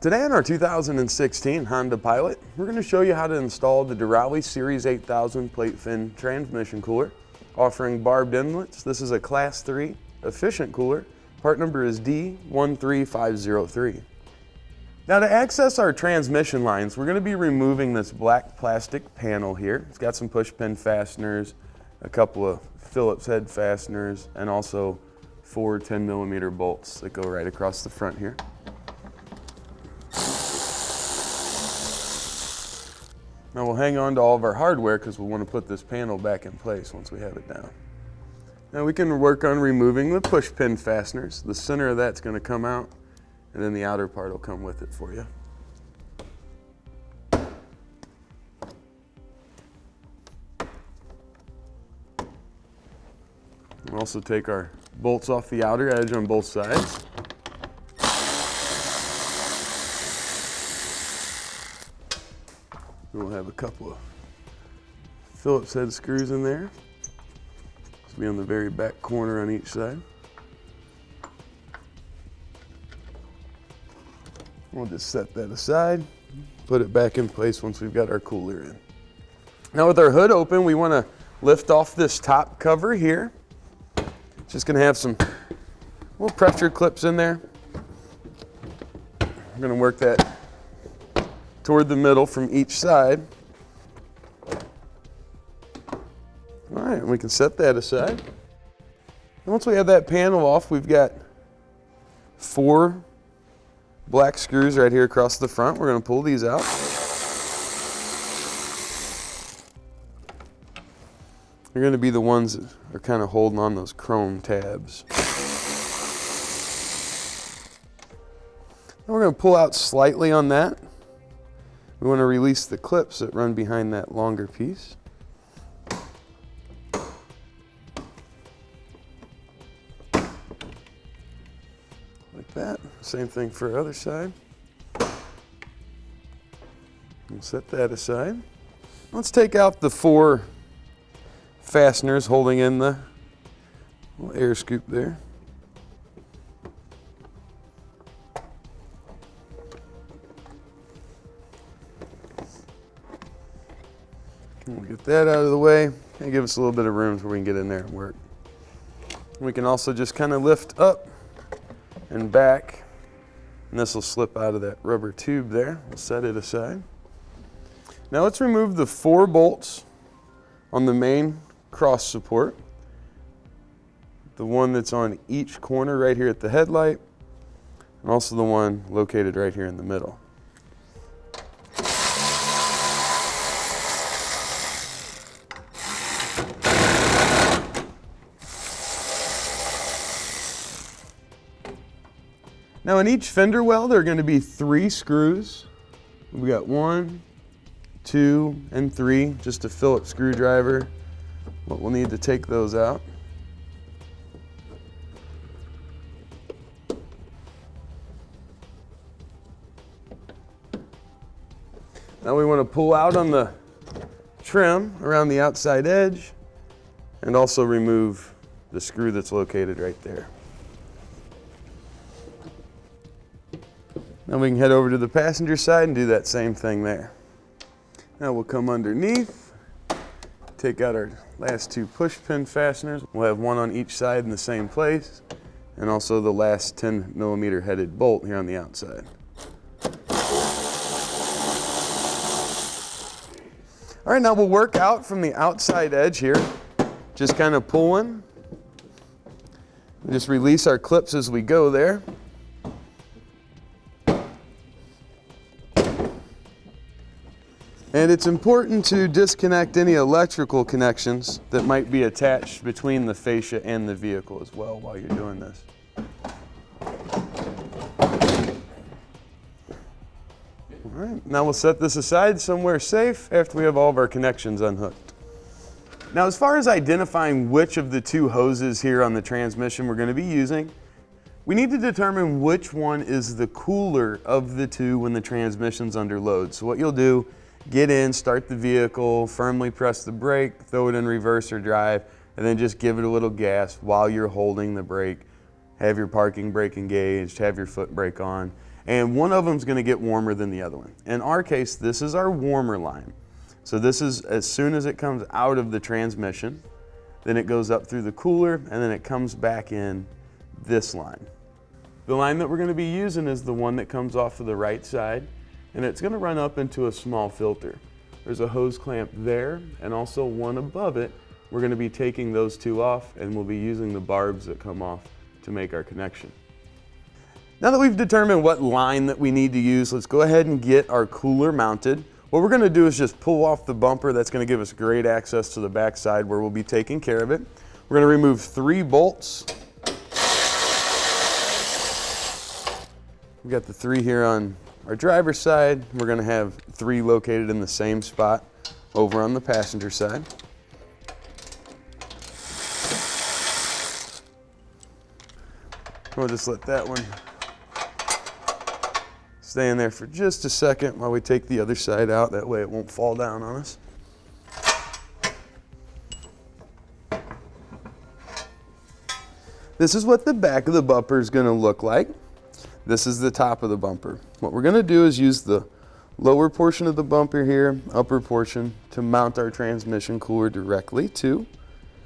Today in our 2016 Honda Pilot, we're going to show you how to install the Derale Series 8000 plate fin transmission cooler, offering barbed inlets. This is a Class 3 efficient cooler. Part number is D13503. Now to access our transmission lines, we're going to be removing this black plastic panel here. It's got some push pin fasteners, a couple of Phillips head fasteners, and also 4 10mm bolts that go right across the front here. Now we'll hang on to all of our hardware because we'll want to put this panel back in place once we have it down. Now we can work on removing the push pin fasteners. The center of that's going to come out, and then the outer part will come with it for you. We'll also take our bolts off the outer edge on both sides. We'll have a couple of Phillips head screws in there. This will be on the very back corner on each side. We'll just set that aside, put it back in place once we've got our cooler in. Now with our hood open, we want to lift off this top cover here. It's just going to have some little pressure clips in there. We're going to work that toward the middle from each side. All right, and we can set that aside. And once we have that panel off, we've got 4 black screws right here across the front. We're going to pull these out. They're going to be the ones that are kind of holding on those chrome tabs. Now we're going to pull out slightly on that. We want to release the clips that run behind that longer piece. Like that. Same thing for our other side. We'll set that aside. Let's take out the 4 fasteners holding in the little air scoop there. We'll get that out of the way and give us a little bit of room so we can get in there and work. We can also just kind of lift up and back, and this will slip out of that rubber tube there. We'll set it aside. Now let's remove the 4 bolts on the main cross support. The one that's on each corner right here at the headlight, and also the one located right here in the middle. Now in each fender well, there are going to be 3 screws. We got 1, 2, and 3, just a Phillips screwdriver. But we'll need to take those out. Now we want to pull out on the trim around the outside edge and also remove the screw that's located right there. Now we can head over to the passenger side and do that same thing there. Now we'll come underneath, take out our last 2 push pin fasteners. We'll have 1 on each side in the same place, and also the last 10mm headed bolt here on the outside. All right, now we'll work out from the outside edge here, just kind of pulling. We'll just release our clips as we go there. And it's important to disconnect any electrical connections that might be attached between the fascia and the vehicle as well while you're doing this. All right, now we'll set this aside somewhere safe after we have all of our connections unhooked. Now as far as identifying which of the 2 hoses here on the transmission we're going to be using, we need to determine which one is the cooler of the 2 when the transmission's under load. So what you'll do, get in, start the vehicle, firmly press the brake, throw it in reverse or drive, and then just give it a little gas while you're holding the brake. Have your parking brake engaged, have your foot brake on, and one of them is going to get warmer than the other one. In our case, this is our warmer line. So this is as soon as it comes out of the transmission, then it goes up through the cooler, and then it comes back in this line. The line that we're going to be using is the one that comes off of the right side, and it's going to run up into a small filter. There's a hose clamp there and also one above it. We're going to be taking those two off, and we'll be using the barbs that come off to make our connection. Now that we've determined what line that we need to use, let's go ahead and get our cooler mounted. What we're going to do is just pull off the bumper. That's going to give us great access to the back side where we'll be taking care of it. We're going to remove 3 bolts. We've got the 3 here on our driver's side. We're going to have 3 located in the same spot over on the passenger side. We'll just let that one stay in there for just a second while we take the other side out. That way it won't fall down on us. This is what the back of the bumper is going to look like. This is the top of the bumper. What we're going to do is use the lower portion of the bumper here, upper portion, to mount our transmission cooler directly to.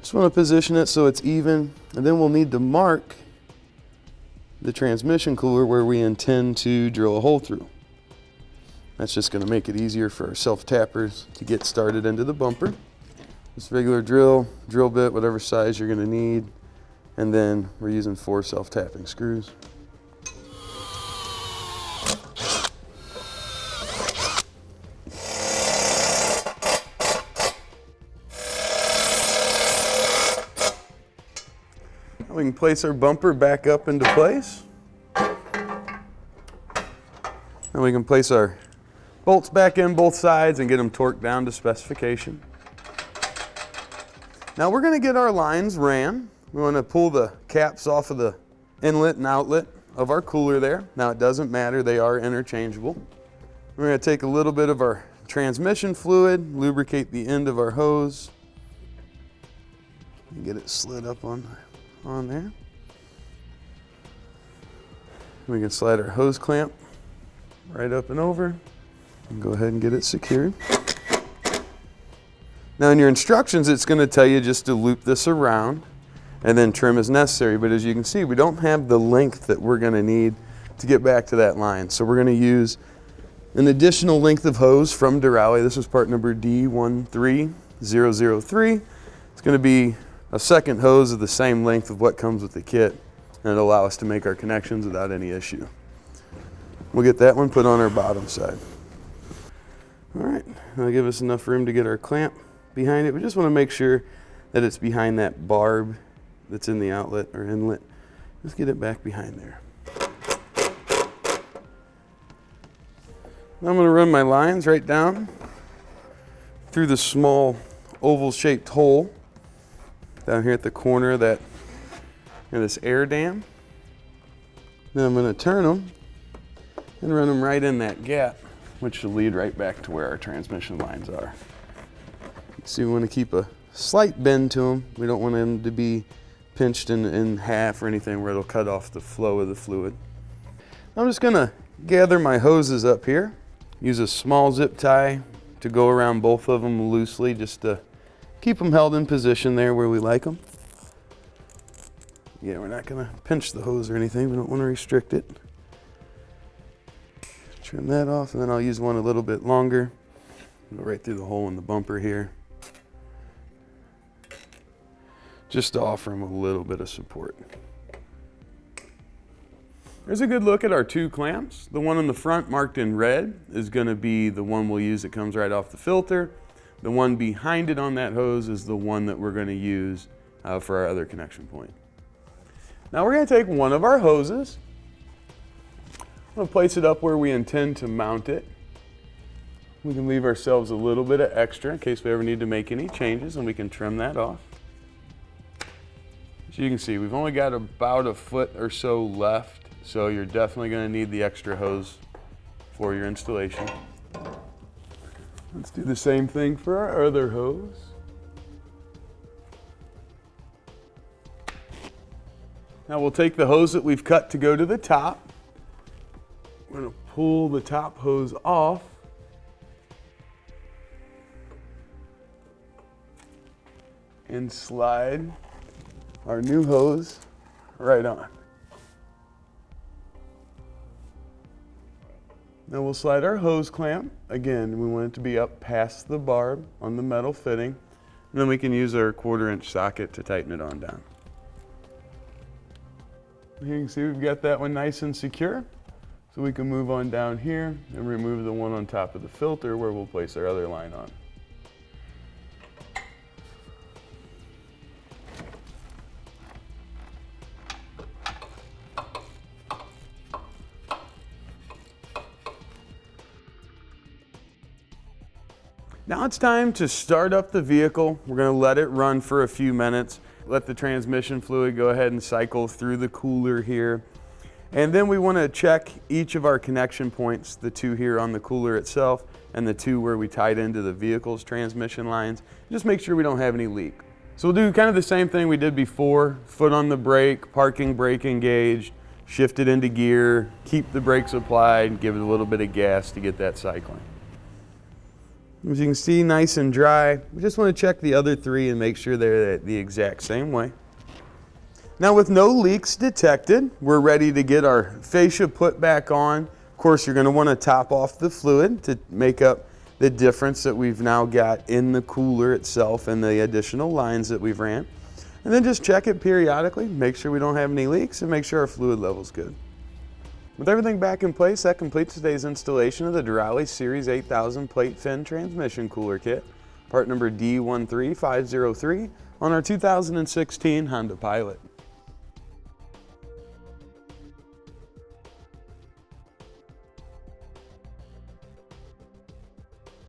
Just want to position it so it's even, and then we'll need to mark the transmission cooler where we intend to drill a hole through. That's just going to make it easier for our self-tappers to get started into the bumper. Just regular drill bit, whatever size you're going to need, and then we're using 4 self-tapping screws. We can place our bumper back up into place. And we can place our bolts back in both sides and get them torqued down to specification. Now we're going to get our lines ran. We want to pull the caps off of the inlet and outlet of our cooler there. Now it doesn't matter, they are interchangeable. We're going to take a little bit of our transmission fluid, lubricate the end of our hose, and get it slid up on there. We can slide our hose clamp right up and over and go ahead and get it secured. Now in your instructions it's going to tell you just to loop this around and then trim as necessary, but as you can see we don't have the length that we're going to need to get back to that line. So we're going to use an additional length of hose from Derale. This is part number D13003. It's going to be a second hose of the same length of what comes with the kit, and it'll allow us to make our connections without any issue. We'll get that one put on our bottom side. All right, that'll give us enough room to get our clamp behind it. We just want to make sure that it's behind that barb that's in the outlet or inlet. Let's get it back behind there. Now I'm going to run my lines right down through the small oval-shaped hole down here at the corner of that, this air dam. Then I'm going to turn them and run them right in that gap, which will lead right back to where our transmission lines are. So we want to keep a slight bend to them. We don't want them to be pinched in half or anything where it'll cut off the flow of the fluid. I'm just going to gather my hoses up here. Use a small zip tie to go around both of them loosely just to keep them held in position there where we like them. Yeah, we're not going to pinch the hose or anything. We don't want to restrict it. Trim that off, and then I'll use one a little bit longer. Go right through the hole in the bumper here, just to offer them a little bit of support. There's a good look at our 2 clamps. The one in the front marked in red is going to be the one we'll use that comes right off the filter. The one behind it on that hose is the one that we're going to use for our other connection point. Now we're going to take one of our hoses. I'm going to place it up where we intend to mount it. We can leave ourselves a little bit of extra in case we ever need to make any changes, and we can trim that off. As you can see, we've only got about a foot or so left, so you're definitely going to need the extra hose for your installation. Let's do the same thing for our other hose. Now we'll take the hose that we've cut to go to the top. We're going to pull the top hose off. And slide our new hose right on. Now we'll slide our hose clamp. Again, we want it to be up past the barb on the metal fitting. And then we can use our 1/4" socket to tighten it on down. Here you can see we've got that one nice and secure. So we can move on down here and remove the one on top of the filter where we'll place our other line on. Now it's time to start up the vehicle. We're going to let it run for a few minutes. Let the transmission fluid go ahead and cycle through the cooler here. And then we want to check each of our connection points, the 2 here on the cooler itself and the 2 where we tied into the vehicle's transmission lines. Just make sure we don't have any leak. So we'll do kind of the same thing we did before. Foot on the brake, parking brake engaged, shift it into gear, keep the brakes applied, give it a little bit of gas to get that cycling. As you can see, nice and dry. We just want to check the other 3 and make sure they're the exact same way. Now with no leaks detected, we're ready to get our fascia put back on. Of course, you're going to want to top off the fluid to make up the difference that we've now got in the cooler itself and the additional lines that we've ran. And then just check it periodically, make sure we don't have any leaks, and make sure our fluid level's good. With everything back in place, that completes today's installation of the Derale Series 8000 plate fin transmission cooler kit, part number D13503 on our 2016 Honda Pilot.